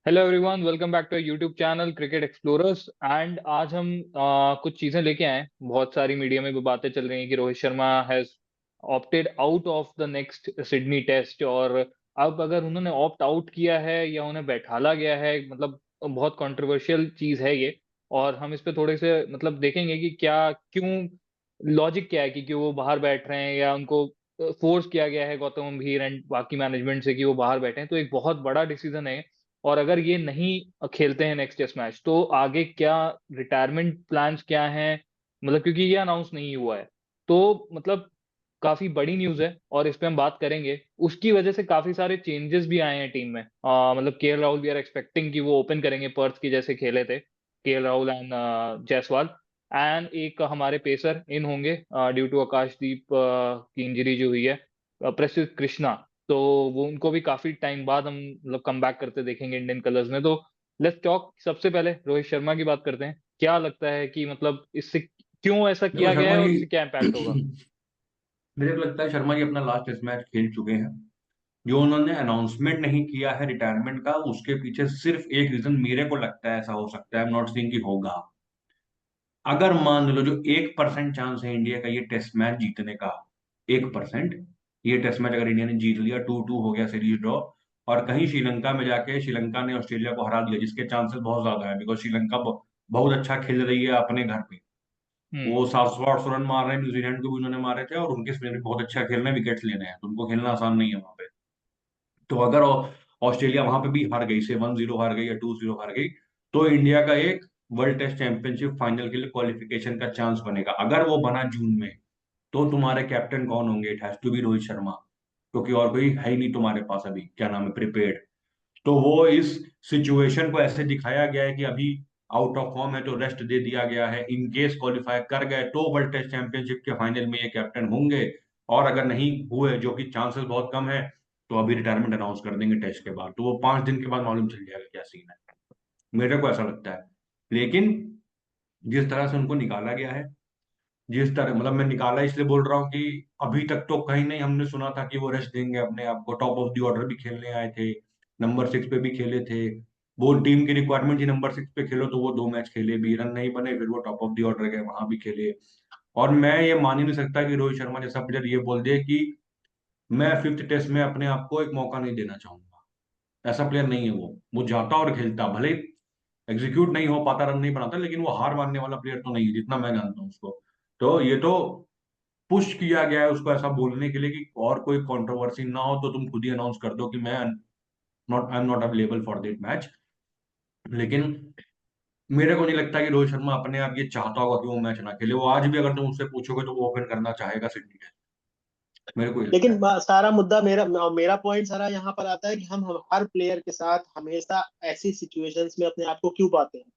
Hello everyone, welcome back to YouTube channel Cricket Explorers. And आज हम कुछ चीजें लेके आए हैं। बहुत सारी मीडिया में भी बातें चल रही हैं कि Rohit Sharma has opted out of the next Sydney test. और अब अगर उन्होंने ऑप्ट आउट किया है या उन्हें बैठाला गया है, मतलब बहुत कंट्रोवर्शियल चीज है ये। और हम इस पे थोड़े से मतलब देखेंगे कि क्या, क्यों, लॉजिक क्या है कि क्यों वो बाहर बैठ रहे हैं, या उनको फोर्स किया गया है गौतम गंभीर एंड बाकी मैनेजमेंट से कि वो बाहर बैठे हैं। तो एक बहुत बड़ा डिसीजन है। और अगर ये नहीं खेलते हैं नेक्स्ट टेस्ट मैच, तो आगे क्या रिटायरमेंट प्लान्स क्या हैं, मतलब क्योंकि ये अनाउंस नहीं हुआ है। तो मतलब काफी बड़ी न्यूज है और इस पे हम बात करेंगे। उसकी वजह से काफी सारे चेंजेस भी आए हैं टीम में। मतलब KL Rahul, we are expecting कि वो ओपन करेंगे पर्थ की जैसे खेले थे केएल राहुल एंड जायसवाल। एंड एक हमारे पेसर इन होंगे ड्यू टू आकाशदीप की इंजरी जो हुई है, प्रसिद्ध कृष्णा। तो वो उनको भी काफी टाइम बाद हम मतलब कम बैक करते देखेंगे इंडियन कलर्स में। तो लेट्स टॉक। सबसे पहले रोहित शर्मा की बात करते हैं। क्या लगता है कि मतलब इससे क्यों ऐसा देखो किया गया शर्मा है और जी। इससे क्या इम्पैक्ट होगा? मेरे को लगता है शर्मा जी अपना लास्ट टेस्ट मैच खेल चुके हैं। जो उन्होंने अनाउंसमेंट नहीं किया है रिटायरमेंट का, उसके पीछे सिर्फ एक रीजन मेरे को लगता है ऐसा हो सकता है। आई एम नॉट सेइंग कि होगा। अगर मान लो जो 1% चांस है इंडिया का ये टेस्ट मैच जीतने का, 1%, ये टेस्ट मैच अगर इंडिया ने जीत लिया, 2-2 हो गया सीरीज ड्रॉ, और कहीं श्रीलंका में जाके श्रीलंका ने ऑस्ट्रेलिया को हरा दिया, जिसके चांसेस बहुत ज्यादा है बिकॉज श्रीलंका बहुत अच्छा खेल रही है अपने घर पे। हम्म। वो 700-800 रन मार रहे हैं, न्यूजीलैंड को भी उन्होंने मारे थे, और उनके स्पिनर भी बहुत अच्छा खेल रहे हैं, विकेट्स लेने हैं, तो उनको खेलना आसान नहीं है वहां पे। तो अगर ऑस्ट्रेलिया वहां पे भी हार गई, से 1-0 हार गई या 2-0 हार गई, तो इंडिया का एक वर्ल्ड टेस्ट चैंपियनशिप फाइनल के लिए क्वालिफिकेशन का चांस बनेगा। अगर वो बना जून में, तो तुम्हारे कैप्टन कौन होंगे? It has to be Rohit Sharma, क्योंकि और कोई है ही नहीं तुम्हारे पास अभी, क्या नाम है, प्रिपेयर्ड। तो वो इस सिचुएशन को ऐसे दिखाया गया है कि अभी आउट ऑफ फॉर्म है तो रेस्ट दे दिया गया है। इन केस क्वालिफाई कर गए तो वर्ल्ड टेस्ट चैंपियनशिप के फाइनल में ये कैप्टन होंगे, और अगर नहीं हुए, जो कि चांसेस बहुत कम है, तो अभी रिटायरमेंट अनाउंस कर देंगे टेस्ट के बाद। तो वो 5 दिन के बाद मालूम चल जाएगा क्या सीन है। मेरे को ऐसा लगता है। लेकिन जिस तरह से उनको निकाला गया है, जिस तरह, मतलब मैं निकाला इसलिए बोल रहा हूँ कि अभी तक तो कहीं नहीं हमने सुना था कि वो रेस्ट देंगे अपने आप को। टॉप ऑफ द ऑर्डर भी खेलने आए थे, नंबर 6 पे भी खेले थे। वो टीम की रिक्वायरमेंट थी नंबर 6 पे खेलो, तो वो 2 मैच खेले भी, रन नहीं बने, फिर वो टॉप ऑफ द ऑर्डर गए, वहां भी खेले। और मैं ये मान ही नहीं सकता कि रोहित शर्मा जैसा प्लेयर ये बोल दे कि मैं फिफ्थ टेस्ट में अपने आप को एक मौका नहीं देना चाहूंगा। ऐसा प्लेयर नहीं है वो जाता और खेलता, भले एग्जीक्यूट नहीं हो पाता, रन नहीं बनाता, लेकिन वो हार मानने वाला प्लेयर तो नहीं है जितना मैं जानता हूँ उसको। तो ये तो पुश किया गया है उसको ऐसा बोलने के लिए कि और कोई कंट्रोवर्सी ना हो, तो तुम खुद ही अनाउंस कर दो कि I am not available for that match. लेकिन मेरे को नहीं लगता कि रोहित शर्मा अपने आप ये चाहता होगा कि वो मैच ना खेले। वो आज भी अगर तुम उससे पूछोगे तो वो ओपन करना चाहेगा सिडनी टेस्ट। मेरे को ये लगता लेकिन है। सारा मुद्दा मेरा मेरा पॉइंट सारा यहाँ पर आता है कि हम हर प्लेयर के साथ हमेशा ऐसी सिचुएशंस में अपने आप को क्यों पाते हैं।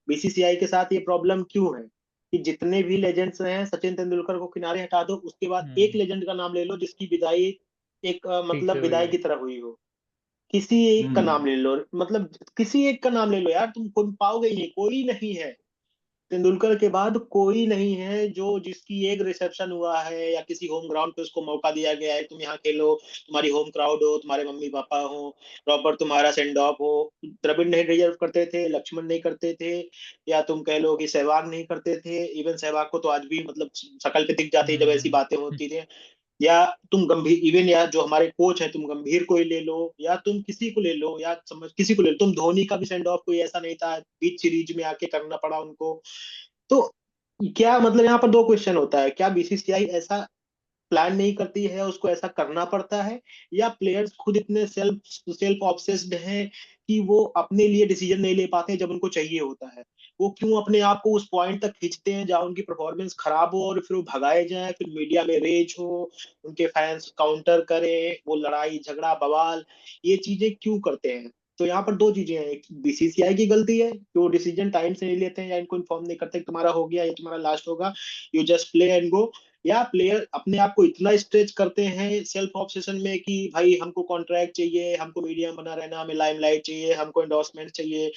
बीसीसीआई के साथ ये प्रॉब्लम क्यों है कि जितने भी लेजेंड्स हैं, सचिन तेंदुलकर को किनारे हटा दो, उसके बाद एक हम्म। लेजेंड का नाम ले लो जिसकी विदाई एक ठीक से मतलब हुई विदाई हो। की तरह हुई हो। किसी एक का नाम हम्म। ले लो, मतलब किसी एक का नाम ले लो यार, तुम कोई पाओगे ही नहीं, कोई नहीं है। तेंदुलकर के बाद कोई नहीं है जो जिसकी एक रिसेप्शन हुआ है या किसी होम ग्राउंड पे उसको मौका दिया गया है, तुम यहाँ खेलो, तुम्हारी होम क्राउड हो, तुम्हारे मम्मी पापा हो, प्रॉपर तुम्हारा सेंड ऑफ हो। द्रविड़ नहीं डिजर्व करते थे, लक्ष्मण नहीं करते थे, या तुम कह लो कि सहवाग नहीं करते थे। इवन सहवाग को तो आज भी मतलब शकल पे दिख जाती है जब ऐसी हम्म। बातें होती थी। या तुम गंभीर, इवन या जो हमारे कोच है, तुम गंभीर को ही ले लो, या तुम किसी को ले लो, या समझ किसी को ले लो, तुम धोनी का भी सेंड ऑफ कोई ऐसा नहीं था, बीच सीरीज में आके करना पड़ा उनको। तो क्या मतलब यहाँ पर दो क्वेश्चन होता है, क्या बीसीसीआई ऐसा प्लान नहीं करती है, उसको ऐसा करना पड़ता है, या प्लेयर्स खुद इतने सेल्फ सेल्फ ऑब्सेस्ड हैं कि वो अपने लिए डिसीजन नहीं ले पाते जब उनको चाहिए होता है। वो क्यों अपने आप को उस पॉइंट तक खींचते हैं जहां उनकी परफॉर्मेंस खराब हो और फिर वो भगाए जाए, फिर मीडिया में रेज हो, उनके फैंस काउंटर करें, वो लड़ाई झगड़ा बवाल, ये चीजें क्यों करते हैं। तो यहाँ पर दो चीजें हैं, एक बीसीसीआई की गलती है कि वो डिसीजन टाइम से नहीं लेते हैं या इनको इन्फॉर्म नहीं करते कि तुम्हारा हो गया, ये तुम्हारा लास्ट होगा, you just play and go. या प्लेयर अपने आप को इतना स्ट्रेच करते हैं सेल्फ ऑब्सेशन में कि भाई हमको कॉन्ट्रैक्ट चाहिए, हमको मीडिया बना रहना, हमें लाइमलाइट चाहिए, हमको एंडोर्समेंट चाहिए,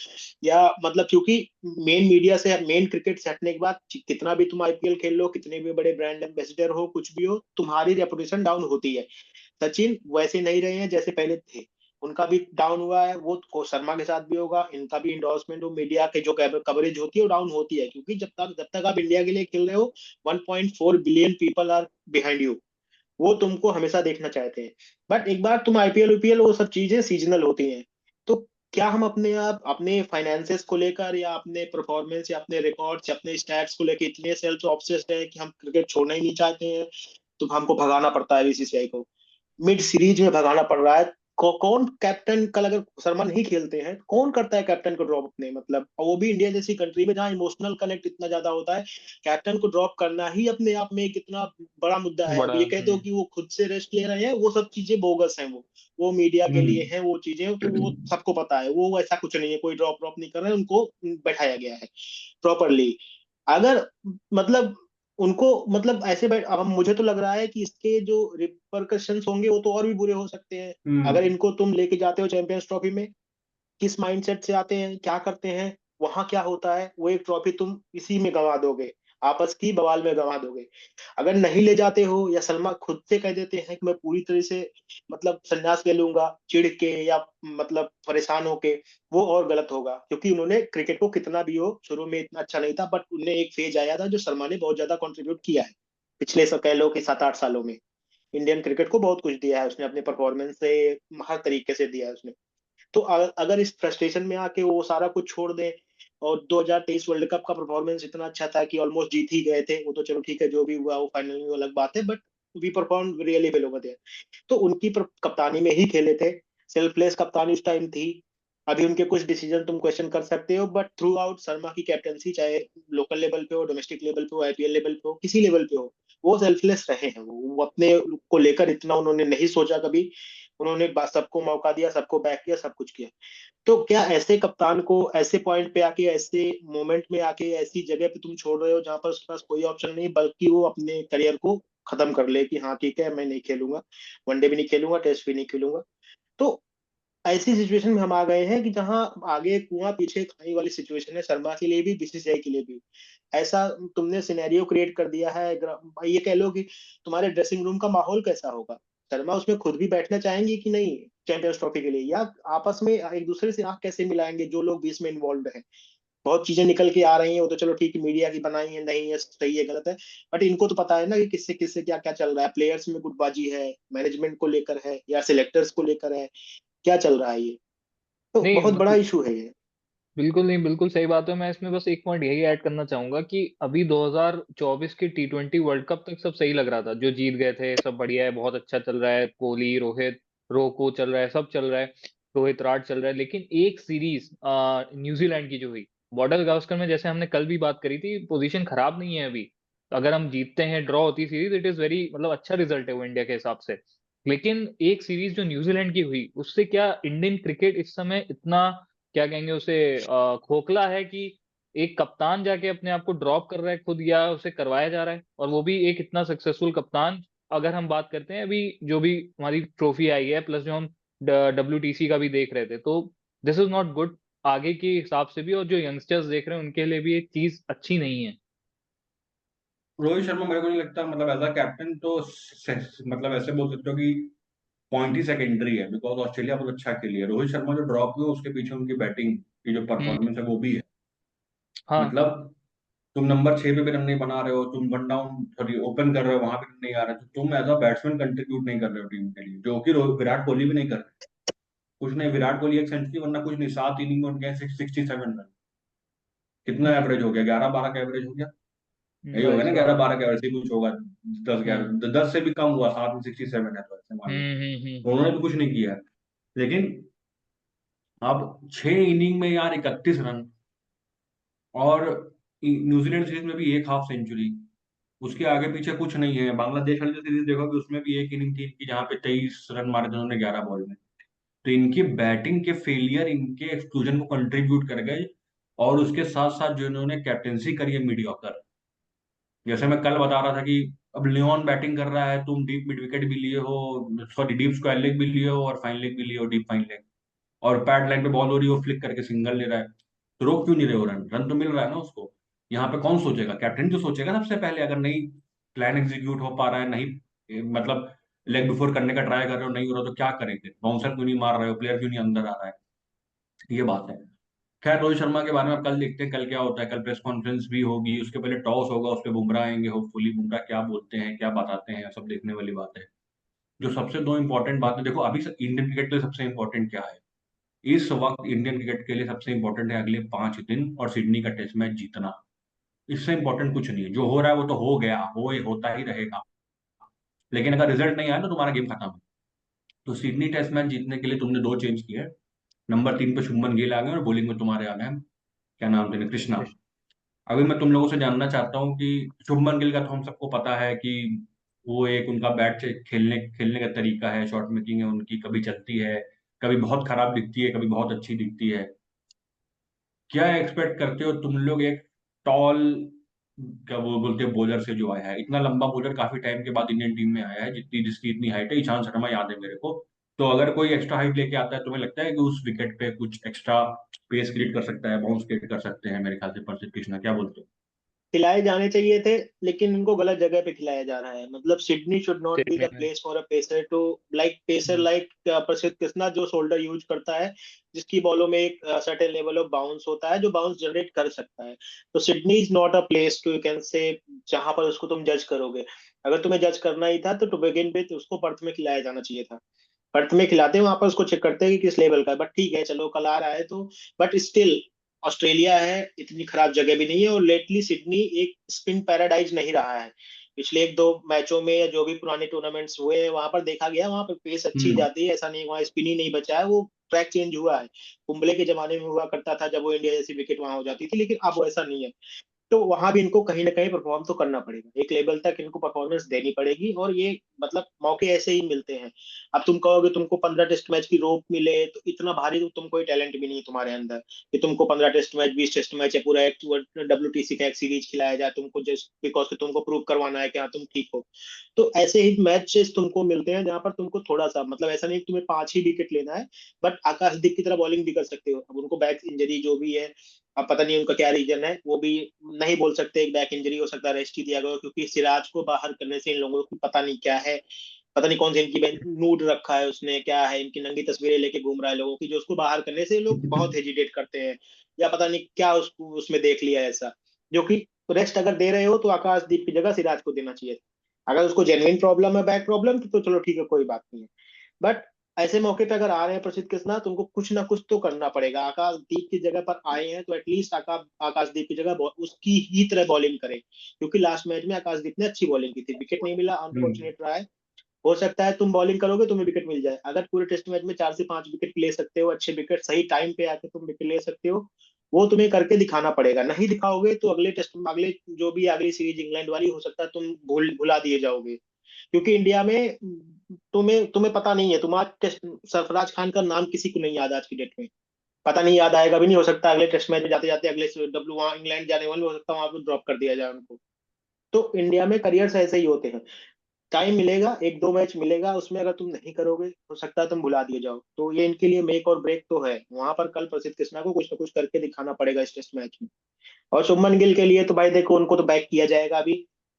या मतलब क्योंकि मेन मीडिया से, मेन क्रिकेट से हटने के बाद कितना भी तुम आईपीएल खेल लो, कितने भी बड़े ब्रांड एम्बेसडर हो, कुछ भी हो, तुम्हारी रेपुटेशन डाउन होती है। सचिन वैसे नहीं रहे हैं जैसे पहले थे। उनका भी डाउन हुआ है, वो शर्मा के साथ भी होगा, इनका भी इंडोर्समेंट, वो मीडिया के जो कवरेज होती है वो डाउन होती है, क्योंकि जब तक आप इंडिया के लिए खेल रहे हो 1.4 billion people are behind you, वो तुमको हमेशा देखना चाहते हैं। बट एक बार तुम आईपीएल यूपीएल वो सब चीजें सीजनल होती हैं। तो क्या हम अपने आप अपने फाइनेंसेस को लेकर या अपने परफॉर्मेंस या अपने रिकॉर्ड्स या अपने स्टैट्स को लेकर इतने सेल्फ ऑब्सेस्ड हैं कि हम क्रिकेट छोड़ना ही नहीं चाहते हैं? तो हमको भगाना पड़ता है बीसीसीआई को, मिड सीरीज में भगाना पड़ रहा है। कौन कैप्टन, कल अगर शर्मा नहीं खेलते हैं कौन करता है कैप्टन को ड्रॉप अपने, मतलब और वो भी इंडिया जैसी कंट्री में जहाँ इमोशनल कनेक्ट इतना ज्यादा होता है, कैप्टन को ड्रॉप करना ही अपने आप में एक इतना बड़ा मुद्दा है। अब बड़ा। ये कहते हो कि वो खुद से रेस्ट ले रहे हैं, वो सब चीजें बोगस हैं, वो मीडिया के लिए हैं वो चीजें, तो वो सबको पता है वो ऐसा कुछ नहीं है, कोई ड्रॉप ड्रॉप नहीं कर रहे हैं, उनको बैठाया गया है प्रॉपरली। अगर मतलब उनको मतलब ऐसे बैठ, अब मुझे तो लग रहा है कि इसके जो रिपरकशंस होंगे वो तो और भी बुरे हो सकते हैं। अगर इनको तुम लेके जाते हो चैंपियंस ट्रॉफी में, किस माइंडसेट से आते हैं, क्या करते हैं, वहां क्या होता है, वो एक ट्रॉफी तुम इसी में गंवा दोगे, आपस की बवाल में गंवा दोगे। अगर नहीं ले जाते हो या सलमा खुद से कह देते हैं कि मैं पूरी तरह से मतलब संन्यास ले लूंगा चिढ़ के या मतलब परेशान होके, वो और गलत होगा, क्योंकि उन्होंने क्रिकेट को कितना भी हो शुरू में इतना अच्छा नहीं था, बट उनने एक फेज आया था जो शर्मा ने बहुत ज्यादा कंट्रीब्यूट किया है पिछले सब कह लो कि 7-8 सालों में। इंडियन क्रिकेट को बहुत कुछ दिया है उसने, अपने परफॉर्मेंस से हर तरीके से दिया है उसने। तो अगर इस फ्रस्ट्रेशन में आके वो सारा कुछ छोड़ दें, और 2023 वर्ल्ड कप का परफॉर्मेंस इतना अच्छा था कि ऑलमोस्ट जीत ही गए थे, वो तो चलो ठीक है जो भी हुआ वो फाइनल में वो अलग बात है, but we perform really well over there. तो उनकी कप्तानी में ही खेले थे, सेल्फलेस कप्तानी उस टाइम थी। अभी उनके कुछ डिसीजन तुम क्वेश्चन कर सकते हो, बट थ्रू आउट शर्मा की कैप्टनसी, चाहे लोकल लेवल पे हो, डोमेस्टिक लेवल पे हो, आईपीएल लेवल पे हो, किसी लेवल पे हो, वो सेल्फलेस रहे हैं। वो अपने को लेकर इतना उन्होंने नहीं सोचा कभी, उन्होंने सबको मौका दिया, सबको बैक किया, सब कुछ किया। तो क्या ऐसे कप्तान को ऐसे पॉइंट पे आके, ऐसे मोमेंट में आके, ऐसी जगह पे तुम छोड़ रहे हो जहां पर उसके पास कोई ऑप्शन नहीं, बल्कि वो अपने करियर को खत्म कर ले कि हाँ ठीक है मैं नहीं खेलूंगा, वनडे भी नहीं खेलूंगा, टेस्ट भी नहीं खेलूंगा? तो ऐसी सिचुएशन में हम आ गए हैं कि जहां आगे कुआं पीछे खाई वाली सिचुएशन है, शर्मा के लिए भी बीसीसीआई के लिए भी। ऐसा तुमने सिनेरियो क्रिएट कर दिया है। ये कह लो कि तुम्हारे ड्रेसिंग रूम का माहौल कैसा होगा, शर्मा उसमें खुद भी बैठना चाहेंगे कि नहीं चैंपियंस ट्रॉफी के लिए, या आपस में एक दूसरे से आंख कैसे मिलाएंगे जो लोग बीच में इन्वॉल्व हैं? बहुत चीजें निकल के आ रही हैं, वो तो चलो ठीक है मीडिया की बनाई है, नहीं है सही है गलत है, बट इनको तो पता है ना कि किससे किससे क्या क्या चल रहा है, प्लेयर्स में गुटबाजी है, मैनेजमेंट को लेकर है या सिलेक्टर्स को लेकर है, क्या चल रहा है ये? तो नहीं बहुत बड़ा मतलब इशू है ये। बिल्कुल नहीं, बिल्कुल सही बात है। मैं इसमें बस एक पॉइंट यही ऐड करना चाहूंगा कि अभी 2024 की T20 वर्ल्ड कप तक सब सही लग रहा था, जो जीत गए थे सब बढ़िया है, बहुत अच्छा चल रहा है, कोहली, रोहित, रोको चल रहा है, सब चल रहा है, रोहित, राठ चल रहा है। लेकिन एक सीरीज न्यूजीलैंड की जो हुई बॉर्डर गावस्कर में, जैसे हमने कल भी बात करी थी, पोजीशन खराब नहीं है अभी। अगर हम जीतते हैं, ड्रॉ होती सीरीज, इट इज वेरी मतलब अच्छा रिजल्ट है वो इंडिया के हिसाब से। लेकिन एक सीरीज जो न्यूजीलैंड की हुई, उससे क्या इंडियन क्रिकेट इस समय इतना, क्या कहेंगे उसे, खोखला है कि एक कप्तान जाके अपने आप को ड्रॉप कर रहा है खुद, या उसे करवाया जा रहा है, और वो भी एक इतना सक्सेसफुल कप्तान। अगर हम बात करते हैं अभी जो भी हमारी ट्रॉफी आई है, प्लस जो हम WTC का भी देख रहे थे, तो दिस इज नॉट गुड आगे के हिसाब से भी, और जो यंगस्टर्स देख रहे हैं उनके लिए भी एक चीज अच्छी नहीं है। रोहित शर्मा मेरे को नहीं लगता, मतलब एज अ कैप्टन तो मतलब ऐसे बोल सकते हो कि पॉइंट ही सेकेंडरी है, बिकॉज ऑस्ट्रेलिया बहुत अच्छा खेली है। रोहित शर्मा जो ड्रॉप हुए उसके पीछे उनकी बैटिंग की जो हम्म। परफॉर्मेंस है वो भी है। हाँ। मतलब तुम नंबर 6 पे भी रन नहीं बना रहे हो, तुम वन डाउन सॉरी ओपन कर रहे हो, वहां पे रन नहीं आ रहे, तो तुम एज अ बैट्समैन कंट्रीब्यूट नहीं कर रहे हो टीम के लिए, जो कि विराट कोहली भी नहीं कर रहे। कुछ नहीं, विराट कोहली एक सेंचुरी वरना कुछ नहीं, 7 इनिंग में उनके 67 रन। कितना हम्म। एवरेज हो गया, 11-12 का एवरेज हो गया। यही हो गया बस ना, हाँ। 11-12 का एवरेज ही कुछ होगा। दस हम्म। ग्यारह 10 से भी कम हुआ, 7 में 67 है तो ऐसे मान लो। तो हम्म। उन्होंने भी कुछ नहीं किया है। लेकिन अब 6 इनिंग में यार 31 रन, और न्यूजीलैंड सीरीज में भी एक हाफ सेंचुरी, उसके आगे पीछे कुछ नहीं है। बांग्लादेश वाली जो सीरीज देखोगे उसमें भी एक इनिंग थी इनकी जहां पे 23 रन मारे थे उन्होंने 11 बॉल में। तो इनकी बैटिंग के फेलियर इनके एक्सक्लूजन को कंट्रीब्यूट कर गए, और उसके साथ साथ जो इन्होंने कैप्टेंसी करी है मीडियोकर। जैसे मैं कल बता रहा था कि अब लियोन बैटिंग कर रहा है, तुम डीप मिड विकेट भी लिए हो, सॉरी डीप स्क्वायर लेग भी लिए हो और फाइन लेग भी लिए हो, डीप फाइन लेग, और पैड लाइन पे बॉल हो रही हो, फ्लिक करके सिंगल ले रहा है, तो रोक क्यों नहीं रहे हो? रन रन तो मिल रहा है ना उसको। यहाँ पे कौन सोचेगा? कैप्टन जो सोचेगा सबसे पहले, अगर नहीं प्लान एग्जीक्यूट हो पा रहा है, नहीं मतलब लेग बिफोर करने का ट्राई कर रहे हो, नहीं हो रहा तो क्या करेंगे? बाउंसर क्यों नहीं मार रहे हो? प्लेयर क्यों नहीं अंदर आ रहा है? ये बात है। खैर, रोहित शर्मा के बारे में अब कल देखते हैं कल क्या होता है। कल प्रेस कॉन्फ्रेंस भी होगी, उसके पहले टॉस होगा, उस पर बुमराह आएंगे। होपफुली बुमराह क्या बोलते हैं, क्या बताते हैं, सब देखने वाली बात है। जो सबसे दो इंपॉर्टेंट बात है, देखो अभी इंडियन क्रिकेट के लिए सबसे इंपॉर्टेंट क्या है इस वक्त? इंडियन क्रिकेट के लिए सबसे इंपॉर्टेंट है अगले 5 दिन और सिडनी का टेस्ट मैच जीतना। इससे इंपॉर्टेंट कुछ नहीं है। जो हो रहा है वो तो हो गया, होता ही रहेगा। लेकिन अगर रिजल्ट नहीं आया ना, तुम्हारा गेम खत्म है। तो सिडनी टेस्ट मैच जीतने के लिए तुमने दो चेंज किए हैं। नंबर 3 पे शुभमन गिल आ गए और बॉलिंग में तुम्हारे आ गए हैं, क्या नाम थे, कृष्णा। अभी मैं तुम लोगों से जानना चाहता हूँ कि शुभमन गिल का तो हम सबको पता है कि वो एक उनका बैट से खेलने खेलने का तरीका है, शॉट मेकिंग है उनकी, कभी चलती है, कभी बहुत खराब दिखती है, कभी बहुत अच्छी दिखती है। क्या एक्सपेक्ट करते हो तुम लोग एक टॉल, क्या वो बोलते हैं, बॉलर से जो आया है? इतना लंबा बॉलर काफी टाइम के बाद इंडियन टीम में आया है, जितनी जिसकी इतनी हाइट है, ईशांत शर्मा याद है मेरे को। तो अगर कोई एक्स्ट्रा हाइट लेके आता है, तुम्हें लगता है कि उस विकेट पे कुछ एक्स्ट्रा पेस क्रिएट कर सकता है, बाउंस क्रिएट कर सकते हैं? मेरे ख्याल से प्रसिद्ध कृष्णा, क्या बोलते हो? खिलाए जाने चाहिए थे, लेकिन इनको गलत जगह पे खिलाया जा रहा है। मतलब Sydney should not be Sydney the में। Place for a pacer too, like pacer like Prasidh Krishna जो शोल्डर यूज करता है, जिसकी बॉलों में एक सर्टेन लेवल ऑफ बाउंस होता है, जो बाउंस जनरेट कर सकता है। तो Sydney is not a place to, you can say, जहां पर उसको तुम जज करोगे। अगर तुम्हें जज करना ही था तो टू बिगिन विथ उसको पर्थ में खिलाया जाना चाहिए था। पर्थ में खिलाते हैं, वहां पर उसको चेक करते हैं कि किस लेवल का है। बट ठीक है, चलो कल आ रहा है तो, बट स्टिल ऑस्ट्रेलिया है, इतनी खराब जगह भी नहीं है। और लेटली सिडनी एक स्पिन पैराडाइज नहीं रहा है। पिछले एक दो मैचों में या जो भी पुराने टूर्नामेंट्स हुए हैं वहां पर देखा गया, वहां पर पेस अच्छी हम्म। जाती है, ऐसा नहीं वहां स्पिन ही नहीं बचा है। वो ट्रैक चेंज हुआ है, कुंबले के जमाने में हुआ करता था जब वो इंडिया जैसी विकेट वहां हो जाती थी, लेकिन अब वैसा नहीं है। तो वहां भी इनको कहीं ना कहीं परफॉर्म तो करना पड़ेगा, एक लेवल तक इनको परफॉर्मेंस देनी पड़ेगी। और ये मतलब मौके ऐसे ही मिलते हैं। अब तुम कहोगे तुमको 15 टेस्ट मैच की रोप मिले, तो इतना भारी तो तुम कोई टैलेंट भी नहीं है तुम्हारे अंदर कि तुमको 15 टेस्ट मैच, 20 टेस्ट मैच या पूरा एक WTC का एक सीरीज खिलाया जाए तुमको, जस्ट बिकॉज कि तुमको प्रूव करवाना है कि हाँ तुम ठीक हो। तो ऐसे ही मैचेस तुमको मिलते हैं जहां पर तुमको थोड़ा सा, मतलब ऐसा नहीं कि तुम्हें 5 ही विकेट लेना है, बट आकाशदीप की तरह बॉलिंग भी कर सकते हो। अब उनको बैक इंजरी जो भी है, अब पता नहीं उनका क्या रीजन है, वो भी नहीं बोल सकते। एक बैक इंजरी हो सकता है, रेस्ट ही दिया गया हो, क्योंकि सिराज को बाहर करने से इन लोगों को पता नहीं क्या है, पता नहीं कौन सी इनकी नूड रखा है उसने, क्या है, इनकी नंगी तस्वीरें लेके घूम रहा है लोगों की, जो उसको बाहर करने से लोग बहुत हेजिटेट करते हैं। या पता नहीं क्या उसको उसमें देख लिया ऐसा, जो कि रेस्ट अगर दे रहे हो तो आकाशदीप की जगह सिराज को देना चाहिए था। अगर उसको जेन्युइन प्रॉब्लम है, बैक प्रॉब्लम, तो चलो ठीक है, कोई बात नहीं है। बट ऐसे मौके पे अगर आ रहे हैं प्रसिद्ध कृष्णा, तुमको कुछ ना कुछ तो करना पड़ेगा। आकाशदीप की जगह पर आए हैं तो एटलीस्ट आकाशदीप की जगह उसकी ही तरह बॉलिंग करें, क्योंकि लास्ट मैच में आकाशदीप ने अच्छी बॉलिंग की थी, विकेट नहीं मिला, हम्म। अनफॉर्चुनेट रहा है। हो सकता है तुम बॉलिंग करोगे तुम्हें विकेट मिल जाए। अगर पूरे टेस्ट मैच में 4 से 5 विकेट ले सकते हो, अच्छे विकेट सही टाइम पे आके तुम विकेट ले सकते हो, वो तुम्हें करके दिखाना पड़ेगा। नहीं दिखाओगे तो अगले टेस्ट, अगले जो भी अगली सीरीज इंग्लैंड वाली, हो सकता है तुम भुला दिए जाओगे। क्योंकि इंडिया में तुम्हें तुम्हें पता नहीं है, तुम्हारा टेस्ट, सरफराज खान का नाम किसी को नहीं याद आज की डेट में। पता नहीं याद आएगा भी नहीं, हो सकता है अगले टेस्ट मैच में जाते जाते अगले डब्ल्यू वहां इंग्लैंड जाने वाले, हो सकता है वहां पर ड्रॉप कर दिया जाए उनको। तो इंडिया में करियर्स ऐसे ही होते हैं। टाइम मिलेगा, एक दो मैच मिलेगा, उसमें अगर तुम नहीं करोगे हो सकता है तुम भुला दिए जाओ। तो ये इनके लिए मेक और ब्रेक तो है। वहां पर कल प्रसिद्ध कृष्णा को कुछ ना कुछ करके दिखाना पड़ेगा इस टेस्ट मैच में। और शुभमन गिल के लिए तो भाई देखो, उनको तो बैक किया जाएगा अभी।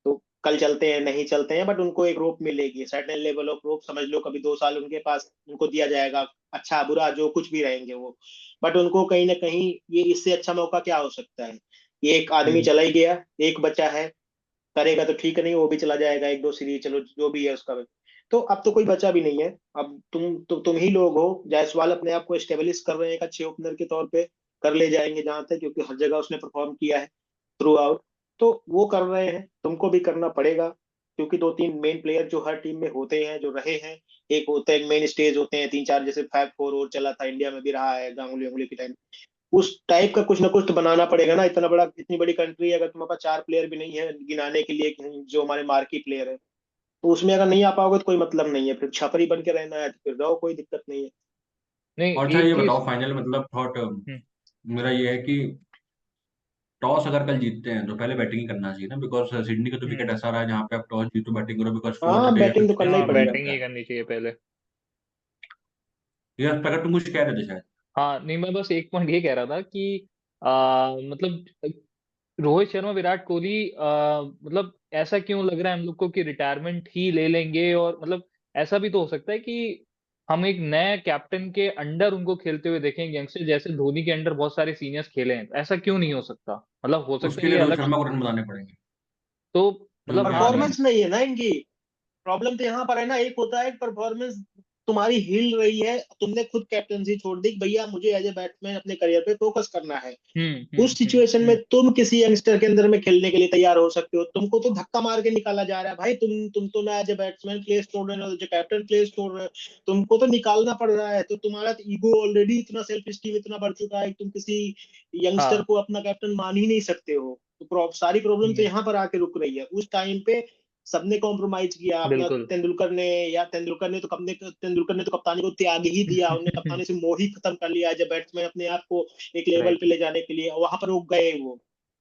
तो कल चलते हैं नहीं चलते हैं, बट उनको एक रोप मिलेगी, सर्टेन लेवल ऑफ रोप समझ लो, कभी 2 साल उनके पास उनको दिया जाएगा, अच्छा बुरा जो कुछ भी रहेंगे वो। बट उनको कहीं ना कहीं, ये इससे अच्छा मौका क्या हो सकता है? ये एक आदमी हम्म। चला ही गया, एक बचा है, करेगा तो ठीक है, नहीं वो भी चला जाएगा एक दो सीरीज, चलो जो भी है उसका। तो अब तो कोई बचा भी नहीं है। अब तुम ही लोग हो। जायसवाल अपने आप को एस्टेब्लिश कर रहे हैं एक अच्छे ओपनर के तौर पे, कर ले जाएंगे जहां तक, क्योंकि हर जगह उसने परफॉर्म किया है थ्रू आउट। तो वो कर रहे हैं, तुमको भी करना पड़ेगा। क्योंकि 2-3 मेन प्लेयर जो हर टीम में होते हैं, जो रहे हैं, एक होते हैं मेन स्टेज होते हैं 3-4, जैसे 5-4 और चला था इंडिया में भी रहा है गांगुली उंगली के टाइम। उस टाइप का कुछ ना कुछ तो बनाना पड़ेगा ना। इतना बड़ा, इतनी बड़ी कंट्री है, अगर तुम्हारे पास 4 प्लेयर भी नहीं है गिनाने के लिए जो हमारे मार्की प्लेयर है, तो उसमें अगर नहीं आ पाओगे तो कोई मतलब नहीं है, फिर छपरी बन के रहना है तो फिर रहो, कोई दिक्कत नहीं है। नहीं, और अच्छा एक ये चीज। बताओ, फाइनल मतलब थॉट हम्म। मेरा ये है कि टॉस अगर कल जीतते हैं तो पहले बैटिंग ही करना चाहिए ना, बिकॉज सिडनी का तो विकेट हम्म। ऐसा रहा है जहाँ पे आप टॉस जीतो बैटिंग करो, बिकॉज फोर्थ हाँ, डे या बैटिंग तो फिफ्थ डे करना ही हाँ, स्पिन पड़ेगा। बैटिंग लगता ही है। करनी चाहिए पहले। ये अगर तुम कुछ कह रहे थे शायद। हाँ, नहीं, मैं बस एक पॉइंट ये कह रहा था कि मतलब रोहित शर्मा, विराट कोहली, मतलब ऐसा क्यों लग रहा है हम लोग को कि रिटायरमेंट ही ले लेंगे? और मतलब ऐसा भी तो हो सकता है कि हम एक नए कैप्टन के अंडर उनको खेलते हुए देखेंगे यंगस्टर, जैसे धोनी के अंडर बहुत सारे सीनियर्स खेले हैं, ऐसा क्यों नहीं हो सकता? मतलब हो सकता उसके है लिए ये रोहित अलग, शर्मा को रन बनाने पड़ेंगे, तो जो मतलब कि हाँ आ नहीं परफॉर्मेंस नहीं है ना इनकी। प्रॉब्लम तो यहाँ पर है ना, एक होता है परफॉर्मेंस तुम्हारी हिल रही है, तुमने खुद कैप्टनसी छोड़ दी कि भैया मुझे एज ए बैट्समैन अपने करियर पे फोकस करना है। उस सिचुएशन में तुम किसी यंगस्टर के अंदर में खेलने के लिए तैयार हो सकते हो? तुमको तो धक्का मार के निकाला जा रहा है भाई, तुम तो ना एज ए बैट्समैन प्लेस छोड़ रहे हो, एज ए कैप्टन प्लेस छोड़ रहे हो, तुमको तो निकालना पड़ रहा है। तो तुम्हारा ईगो ऑलरेडी इतना, सेल्फ स्टीम इतना बढ़ चुका है कि तुम किसी यंगस्टर हाँ। को अपना कैप्टन मान ही नहीं सकते हो। तो सारी प्रॉब्लम तो हम्म, यहाँ पर आके रुक रही है। उस टाइम पे सबने कॉम्प्रोमाइज किया अपना, बिल्कुल। तेंदुलकर ने तो कप्तानी को त्याग ही दिया, उन्होंने कप्तानी से मोह ही खत्म कर लिया एज ए बैट्समैन अपने आप को एक लेवल राइट। पे ले जाने के लिए, वहां पर रुक गए वो।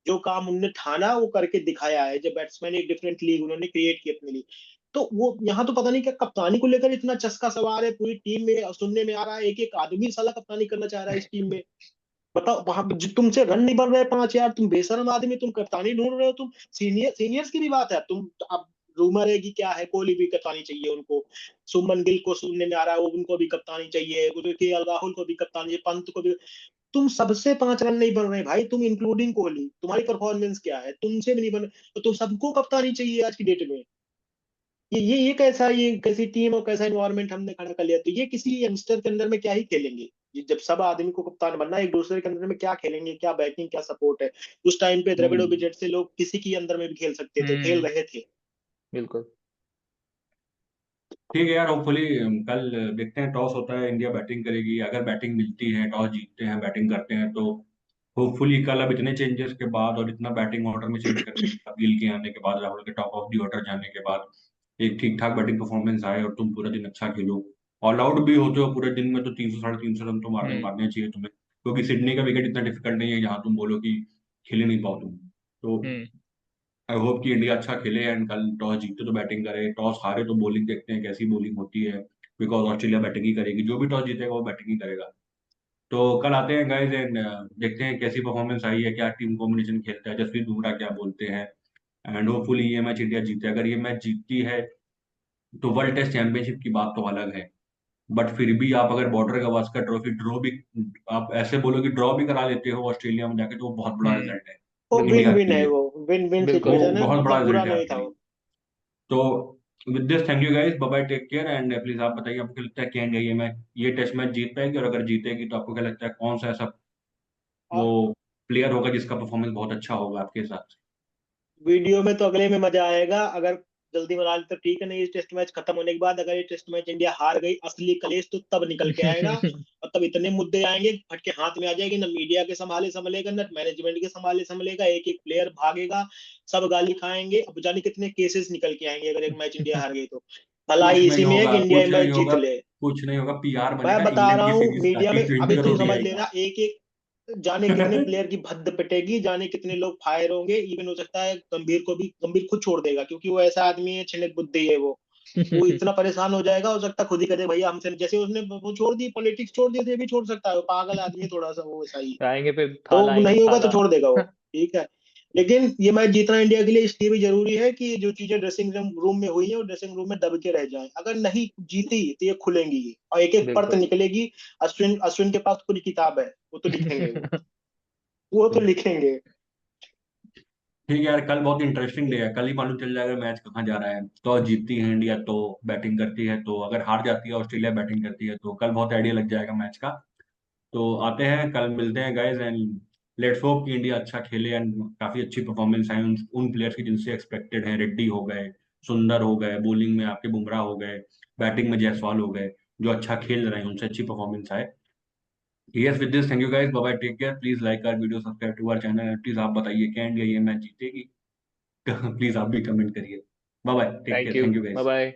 जो काम उन्होंने ठाना वो करके दिखाया है, जब बैट्समैन एक डिफरेंट लीग उन्होंने क्रिएट की अपने लिए। तो वो यहाँ तो पता नहीं क्या कप्तानी को लेकर इतना चस्का सवार है पूरी टीम में, सुनने में आ रहा है एक एक आदमी साला कप्तानी करना चाह रहा है इस टीम में। बताओ, वहां तुमसे रन नहीं बन रहे पांच यार, तुम बेशरम आदमी, तुम कप्तानी ढूंढ रहे हो, तुम सीनियर्स की भी बात है। तुम अब रूमर है कि क्या है, कोहली भी कप्तानी चाहिए उनको, सुमन गिल को सुनने में आ रहा है वो उनको भी कप्तानी चाहिए, केएल राहुल को भी कप्तानी चाहिए, पंत को भी। तुम सबसे पांच रन नहीं बन रहे भाई, तुम इंक्लूडिंग कोहली, तुम्हारी परफॉर्मेंस क्या है, तुमसे भी नहीं बन, तो तुम सबको कप्तानी चाहिए आज की डेट में। ये कैसा, ये कैसी टीम और कैसा एनवायरनमेंट हमने खड़ा कर लिया? तो ये किसी यंगस्टर के अंदर में क्या ही खेलेंगे? ये जब सब आदमी को कप्तान बनना है, एक दूसरे के अंदर में क्या खेलेंगे, क्या बैटिंग क्या सपोर्ट है? उस टाइम पे द्रविड़ो हम्म। विकेट से लोग किसी की अंदर में भी खेल सकते थे, खेल हम्म, रहे थे। बिल्कुल। ठीक है यार, होपफुली कल देखते हैं, टॉस होता है, इंडिया बैटिंग करेगी, अगर बैटिंग मिलती है, टॉस जीतते हैं, बैटिंग करते हैं, तो होपफुली कल अब इतने चेंजेस के बाद और इतना बैटिंग ऑर्डर में चेंज करने के बाद, गिल के आने के बाद, राहुल के टॉप ऑफ दी ऑर्डर जाने के बाद एक ठीक ठाक बैटिंग परफॉर्मेंस आए और तुम पूरा दिन अच्छा खेलो, ऑल आउट भी होते हो पूरे दिन में, तो 300 350 रन तो मारने हम्म। मारने चाहिए तुम्हें, क्योंकि सिडनी का विकेट इतना डिफिकल्ट नहीं है जहां तुम बोलो कि खेल ही नहीं पाओ तुम। तो हम्म। आई होप कि इंडिया अच्छा खेले एंड कल टॉस जीते तो बैटिंग करे, टॉस हारे तो बॉलिंग देखते हैं कैसी बॉलिंग होती है, बिकॉज ऑस्ट्रेलिया बैटिंग ही करेगी, जो भी टॉस जीतेगा वो बैटिंग ही करेगा। तो कल आते हैं गाइस एंड देखते हैं कैसी परफॉर्मेंस आई है, क्या टीम कॉम्बिनेशन खेलता है, जसप्रीत बुमराह क्या बोलते हैं, एंड होपफुली ये मैच इंडिया जीते। अगर ये मैच जीतती है तो वर्ल्ड टेस्ट चैंपियनशिप की बात तो अलग है, बट फिर भी आप अगर बॉर्डर गवास्कर ट्रॉफी ड्रॉ भी, आप ऐसे बोलो कि ड्रॉ भी करा लेते हो ऑस्ट्रेलिया में जाके, तो वो बहुत बड़ा हम्म, रिजल्ट है वो विन इंडिया विन के है, लिए, वो विन विन बिल्कुल। वो सिचुएशन है, बहुत बड़ा मतलब बुरा रिजल्ट है नहीं आपके था लिए। वो। तो with this thank you guys, bye bye, take care, and please आप बताइए आपको क्या लगता है कि इंडिया ये मैच, ये टेस्ट मैच जीत पाएगी, और अगर जीतेगी तो आपको क्या लगता है कौन सा ऐसा वो और प्लेयर होगा जिसका परफॉर्मेंस बहुत अच्छा होगा आपके हिसाब से? वीडियो में तो अगले में मजा आएगा, अगर जल्दी बना ले तो ठीक है, नहीं इस टेस्ट मैच खत्म होने के बाद अगर ये टेस्ट मैच इंडिया हार गई, असली कलेश तो तब निकल के आएगा। और तब इतने मुद्दे आएंगे, फटके हाथ में आ जाएगी, ना मीडिया के संभाले संभलेगा, ना मैनेजमेंट के संभाले संभलेगा, एक एक प्लेयर भागेगा, सब गाली खाएंगे। अब जाने कितने केसेस निकल के आएंगे अगर एक मैच इंडिया हार गई तो। भलाई कुछ नहीं इसी में है होगा, कि इंडिया ये कुछ नहीं मैच जीत होगा, ले। कुछ नहीं होगा, पीआर मैं बनेगा, बता इंग्लैंड रहा की हूँ सीरीज का मीडिया में, T20 अभी का तू ट्रॉफी समझ आएगा। लेना, एक एक जाने कितने प्लेयर की भद्द पिटेगी, जाने कितने लोग फायर होंगे, इवन हो सकता है गंभीर को भी, गंभीर खुद छोड़ देगा, क्योंकि वो ऐसा आदमी है, छिनक बुद्धि है वो इतना परेशान हो जाएगा, हो सकता है खुद ही करे भैया हमसे, जैसे उसने वो छोड़ दी, पॉलिटिक्स छोड़ दी, तो ये भी छोड़ सकता है, वो पागल आदमी है थोड़ा सा, वो वैसा ही। आएंगे फिर, तो थाला आएंगे नहीं होगा तो थाला। छोड़ देगा वो, ठीक है। लेकिन ये मैच जीतना इंडिया के लिए इसलिए भी जरूरी है कि जो चीजें ड्रेसिंग रूम में हुई है वो ड्रेसिंग रूम में दब के रह जाए, अगर नहीं जीती तो ये खुलेंगी ये, और एक एक परत बिल्कुल। निकलेगी। अश्विन अश्विन के पास पूरी किताब है, वो तो लिखेंगे वो तो लिखेंगे। ठीक है यार, कल बहुत इंटरेस्टिंग डे है, कल ही मालूम चल जाएगा मैच कहाँ जा रहा है, तो जीतती है इंडिया तो बैटिंग करती है, तो अगर हार जाती है ऑस्ट्रेलिया बैटिंग करती है, तो कल बहुत आइडिया लग जाएगा मैच का। तो आते हैं, कल मिलते हैं गाइज, एंड लेट्स होप कि इंडिया अच्छा खेले एंड काफी अच्छी परफॉर्मेंस आए उन प्लेयर्स की जिनसे एक्सपेक्टेड है, रेड्डी हो गए, सुंदर हो गए, बॉलिंग में आपके बुमराह हो गए, बैटिंग में जायसवाल हो गए, जो अच्छा खेल रहे हैं उनसे अच्छी परफॉर्मेंस आए। Yes, with this thank you guys, bye bye, take care, please like our video, subscribe to our channel, please आप बताइए क्या इंडिया ये मैच जीतेगी? प्लीज आप भी कमेंट करिए। Bye bye, take thank care, you, thank you bye guys. Bye.